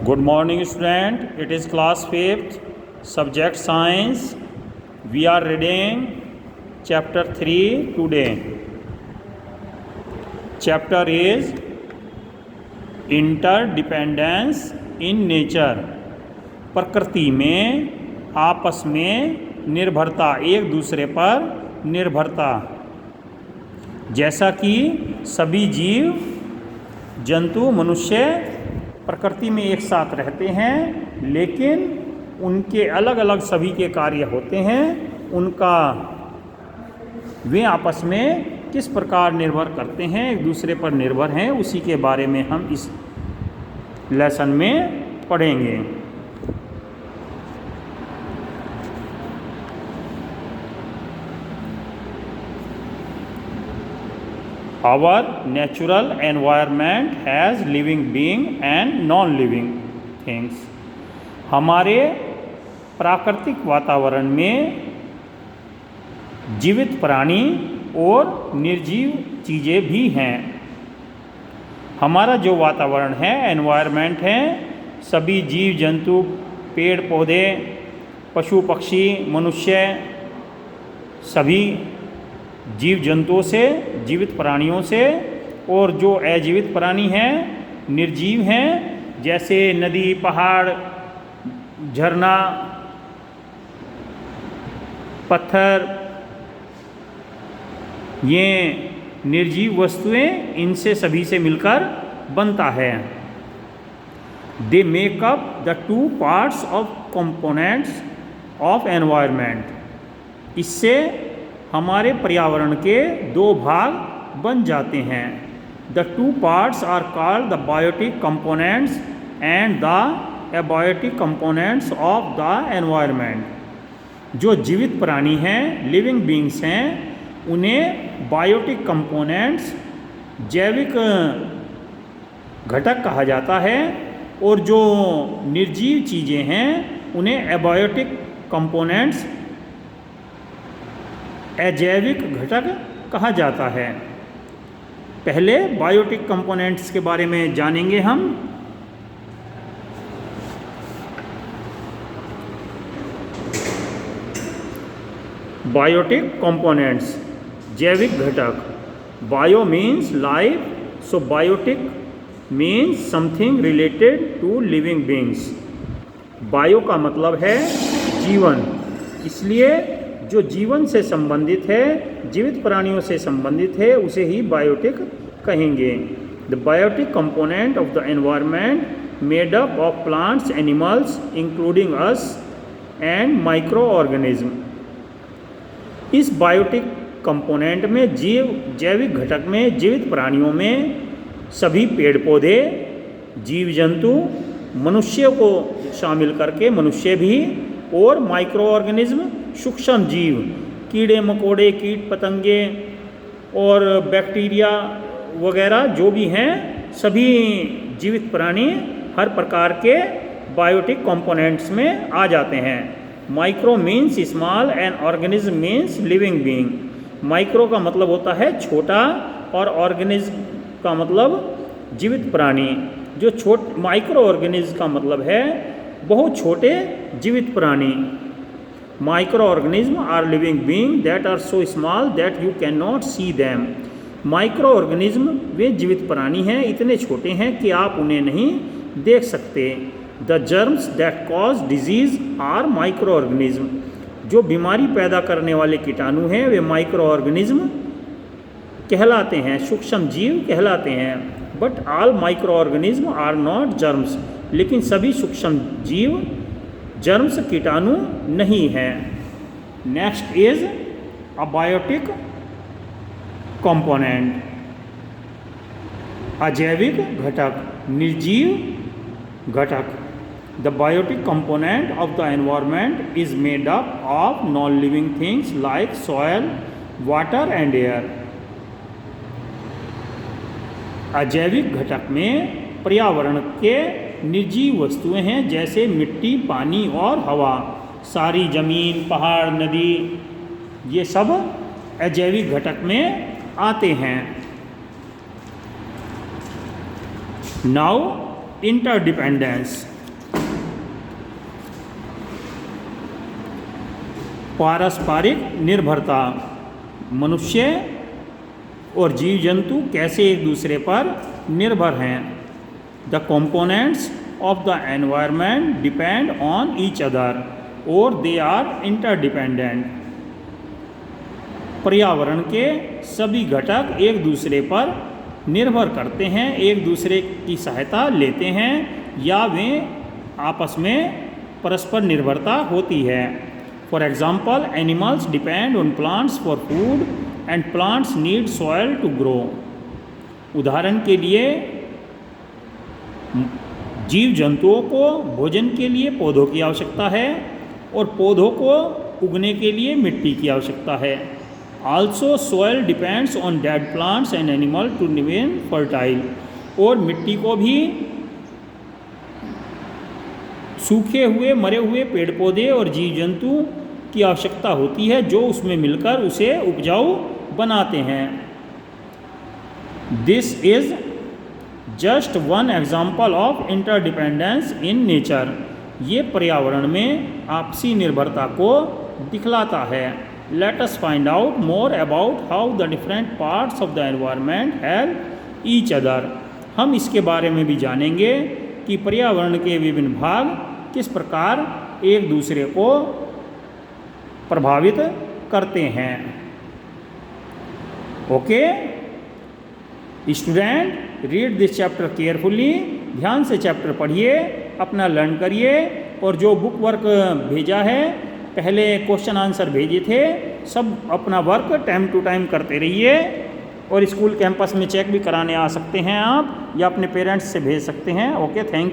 Good morning, student. It is class 5th, subject science. We are reading chapter 3 today. Chapter is interdependence in nature. प्रकृति में आपस में निर्भरता, एक दूसरे पर निर्भरता। जैसा कि सभी जीव जंतु मनुष्य प्रकृति में एक साथ रहते हैं, लेकिन उनके अलग अलग सभी के कार्य होते हैं। उनका वे आपस में किस प्रकार निर्भर करते हैं, एक दूसरे पर निर्भर हैं, उसी के बारे में हम इस लेसन में पढ़ेंगे। Our natural environment has living being and non-living things. हमारे प्राकृतिक वातावरण में जीवित प्राणी और निर्जीव चीज़ें भी हैं। हमारा जो वातावरण है, एनवायरनमेंट है, सभी जीव जंतु, पेड़ पौधे, पशु पक्षी, मनुष्य, सभी जीव जंतुओं से, जीवित प्राणियों से, और जो अजीवित प्राणी हैं, निर्जीव हैं, जैसे नदी, पहाड़, झरना, पत्थर, ये निर्जीव वस्तुएं इनसे सभी से मिलकर बनता है। They make up the two parts of components of environment. इससे हमारे पर्यावरण के दो भाग बन जाते हैं। The two parts are called the biotic components and the abiotic components of the environment. जो जीवित प्राणी हैं, लिविंग बींग्स हैं, उन्हें बायोटिक कंपोनेंट्स, जैविक घटक कहा जाता है, और जो निर्जीव चीज़ें हैं उन्हें एबायोटिक कंपोनेंट्स, अजैविक घटक कहा जाता है। पहले बायोटिक कंपोनेंट्स के बारे में जानेंगे हम। बायोटिक कंपोनेंट्स, जैविक घटक। Bio means life, so biotic means something related to living beings. Bio का मतलब है जीवन, इसलिए जो जीवन से संबंधित है, जीवित प्राणियों से संबंधित है, उसे ही बायोटिक कहेंगे। The biotic component of the environment made up of plants, animals including us and microorganism. इस बायोटिक कंपोनेंट में जैविक घटक में जीवित प्राणियों में सभी पेड़ पौधे, जीव जंतु, मनुष्य को शामिल करके मनुष्य भी, और माइक्रो ऑर्गेनिज्म सूक्ष्म जीव, कीड़े मकोड़े, कीट पतंगे और बैक्टीरिया वगैरह जो भी हैं, सभी जीवित प्राणी हर प्रकार के बायोटिक कंपोनेंट्स में आ जाते हैं। Micro means small and organism means living being. Micro का मतलब होता है छोटा, और ऑर्गेनिज्म का मतलब जीवित प्राणी। जो माइक्रो ऑर्गेनिज्म का मतलब है बहुत छोटे जीवित प्राणी। Micro organism are living being that are so small that you can not see them. Micro organism वे जीवित प्राणी हैं, इतने छोटे हैं कि आप उन्हें नहीं देख सकते। The germs that cause disease are microorganism. जो बीमारी पैदा करने वाले कीटाणु हैं, वे माइक्रो ऑर्गेनिज्म कहलाते हैं, सूक्ष्म जीव कहलाते हैं। But all micro organism are not germs. लेकिन सभी सूक्ष्म जीव जर्म्स, कीटाणु नहीं हैं। नेक्स्ट इज अबायोटिक कंपोनेंट, अजैविक घटक, निर्जीव घटक। The biotic component of the environment is made up of non living things like soil, water and air. अजैविक घटक में पर्यावरण के निर्जीव वस्तुएं हैं, जैसे मिट्टी, पानी और हवा। सारी जमीन, पहाड़, नदी, ये सब अजैविक घटक में आते हैं। Now interdependence. पारस्परिक निर्भरता, मनुष्य और जीव जंतु कैसे एक दूसरे पर निर्भर हैं। The components of the environment depend on each other और दे आर इंटरडिपेंडेंट। पर्यावरण के सभी घटक एक दूसरे पर निर्भर करते हैं, एक दूसरे की सहायता लेते हैं या वे आपस में परस्पर निर्भरता होती है। For example, animals depend on plants for food and plants need soil to grow. उदाहरण के लिए जीव जंतुओं को भोजन के लिए पौधों की आवश्यकता है और पौधों को उगने के लिए मिट्टी की आवश्यकता है। Also soil depends on dead plants and animal to remain fertile. और मिट्टी को भी सूखे हुए मरे हुए पेड़ पौधे और जीव जंतु की आवश्यकता होती है जो उसमें मिलकर उसे उपजाऊ बनाते हैं। This is just one example of interdependence in nature. ये पर्यावरण में आपसी निर्भरता को दिखलाता है। Let us find out more about how the different parts of the environment help each other. हम इसके बारे में भी जानेंगे कि पर्यावरण के विभिन्न भाग किस प्रकार एक दूसरे को प्रभावित करते हैं। Okay student, read this chapter carefully. ध्यान से चैप्टर पढ़िए, अपना लर्न करिए और जो बुक वर्क भेजा है, पहले क्वेश्चन आंसर भेजे थे, सब अपना वर्क टाइम टू टाइम करते रहिए। और स्कूल कैंपस में चेक भी कराने आ सकते हैं आप या अपने पेरेंट्स से भेज सकते हैं। Okay, thank you.